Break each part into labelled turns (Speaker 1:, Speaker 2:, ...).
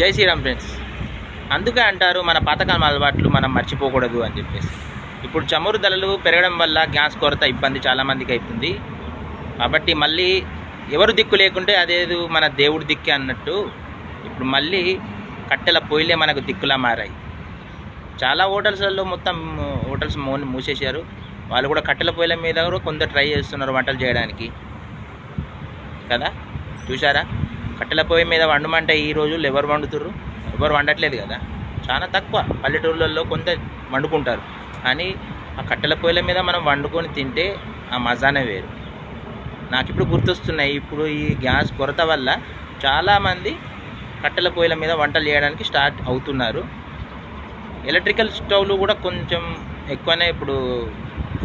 Speaker 1: జై శ్రీరామ్ ఫ్రెండ్స్. అందుకే అంటారు మన పాతకాలం అలవాట్లు మనం మర్చిపోకూడదు అని చెప్పేసి. ఇప్పుడు చమురు ధరలు పెరగడం వల్ల గ్యాస్ కొరత ఇబ్బంది చాలామందికి అవుతుంది. కాబట్టి మళ్ళీ ఎవరు దిక్కు లేకుంటే అదేదో మన దేవుడి దిక్కే అన్నట్టు ఇప్పుడు మళ్ళీ కట్టెల పొయ్యిలే మనకు దిక్కులా మారాయి. చాలా హోటల్స్లలో మొత్తం హోటల్స్ మూసేశారు. వాళ్ళు కూడా కట్టెల పొయ్యిల మీద కూడా కొందరు ట్రై చేస్తున్నారు వంటలు చేయడానికి కదా. చూసారా, కట్టెల పొయ్యి మీద వండమంటే ఈ రోజుల్లో ఎవరు వండుతుర్రు? ఎవరు వండట్లేదు కదా. చాలా తక్కువ పల్లెటూళ్ళల్లో కొంత వండుకుంటారు. కానీ ఆ కట్టెల పొయ్యిల మీద మనం వండుకొని తింటే ఆ మజానే వేరు. నాకు ఇప్పుడు గుర్తొస్తున్నాయి, ఇప్పుడు ఈ గ్యాస్ కొరత వల్ల చాలామంది కట్టెల పొయ్యిల మీద వంటలు చేయడానికి స్టార్ట్ అవుతున్నారు. ఎలక్ట్రికల్ స్టవ్లు కూడా కొంచెం ఎక్కువనే ఇప్పుడు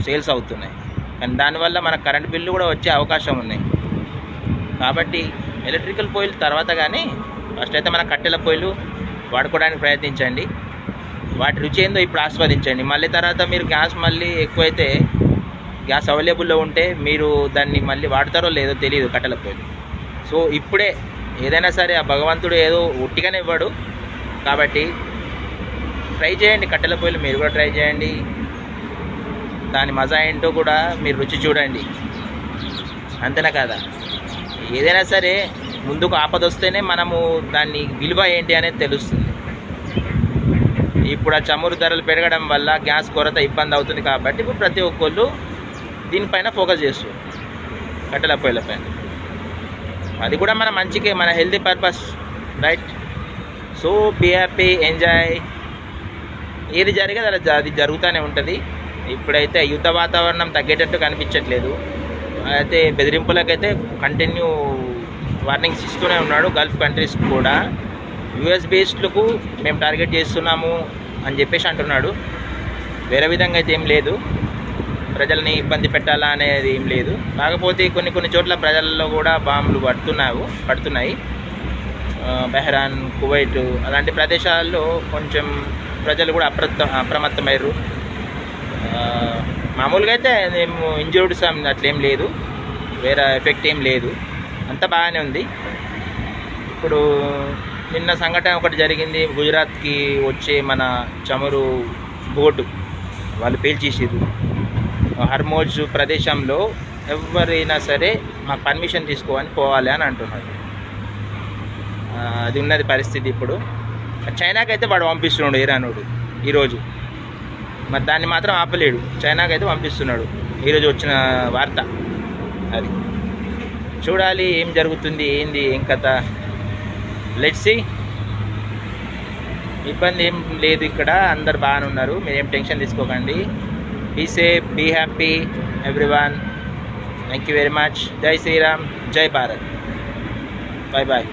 Speaker 1: సేల్స్ అవుతున్నాయి. కానీ దానివల్ల మన కరెంట్ బిల్లు కూడా వచ్చే అవకాశం ఉన్నాయి. కాబట్టి ఎలక్ట్రికల్ పొయ్యిలు తర్వాత కానీ ఫస్ట్ అయితే మన కట్టెల పొయ్యిలు వాడుకోవడానికి ప్రయత్నించండి. వాటి రుచి ఏందో ఇప్పుడు ఆస్వాదించండి. మళ్ళీ తర్వాత మీరు గ్యాస్ మళ్ళీ ఎక్కువైతే గ్యాస్ అవైలబుల్లో ఉంటే మీరు దాన్ని మళ్ళీ వాడతారో లేదో తెలియదు కట్టెల పొయ్యిలు. సో ఇప్పుడే ఏదైనా సరే ఆ భగవంతుడు ఏదో ఒట్టిగానే ఇవ్వడు. కాబట్టి ట్రై చేయండి, కట్టెల పొయ్యిలు మీరు కూడా ట్రై చేయండి. దాని మజా ఏంటో కూడా మీరు రుచి చూడండి. అంతేనా కదా. ఏదైనా సరే ముందుకు ఆపదొస్తేనే మనము దాన్ని విలువ ఏంటి అనేది తెలుస్తుంది. ఇప్పుడు ఆ చమురు ధరలు పెరగడం వల్ల గ్యాస్ కొరత ఇబ్బంది అవుతుంది. కాబట్టి ఇప్పుడు ప్రతి ఒక్కళ్ళు దీనిపైన ఫోకస్ చేస్తారు, కట్టెల పొయ్యిల పైన. అది కూడా మన మంచికే, మన healthy purpose, right. So be happy, enjoy. ఏది జరిగేది అది జరుగుతూనే ఉంటుంది. ఇప్పుడైతే యుద్ధ వాతావరణం తగ్గేటట్టు కనిపించట్లేదు. అయితే బెదిరింపులకైతే కంటిన్యూ వార్నింగ్స్ ఇస్తూనే ఉన్నాడు. గల్ఫ్ కంట్రీస్ కూడా యుఎస్ బేస్డ్లకు మేము టార్గెట్ చేస్తున్నాము అని చెప్పేసి అంటున్నాడు. వేరే విధంగా అయితే ఏం లేదు, ప్రజల్ని ఇబ్బంది పెట్టాలా అనేది ఏం లేదు. కాకపోతే కొన్ని చోట్ల ప్రజల్లో కూడా బాంబులు పడుతున్నాయి. బెహ్రాన్, కువైట్ అలాంటి ప్రదేశాల్లో కొంచెం ప్రజలు కూడా అప్రమత్తమయ్యారు. మామూలుగా అయితే మేము ఇంజూర్డ్స్ అట్లేం లేదు, వేరే ఎఫెక్ట్ ఏం లేదు, అంతా బాగానే ఉంది. ఇప్పుడు నిన్న సంఘటన ఒకటి జరిగింది. గుజరాత్కి వచ్చే మన చమురు బోటు వాళ్ళు పేల్చేసారు. హర్మోజ్ ప్రదేశంలో ఎవరైనా సరే మాకు పర్మిషన్ తీసుకోవని పోవాలి అని అంటున్నారు. అది ఉన్నది పరిస్థితి. ఇప్పుడు చైనాకి అయితే వాడు పంపిస్తున్నాడు, ఇరానుడు ఈరోజు. మరి దాన్ని మాత్రం ఆపలేడు. చైనాకి అయితే పంపిస్తున్నాడు, ఈరోజు వచ్చిన వార్త అది. చూడాలి ఏం జరుగుతుంది, ఏం కథ. Let's see. ఇబ్బంది ఏం లేదు, ఇక్కడ అందరు బాగానే ఉన్నారు. మీరేం టెన్షన్ తీసుకోకండి. Be safe, be happy everyone. Thank you very much. జై శ్రీరామ్, జై భారత్. Bye bye.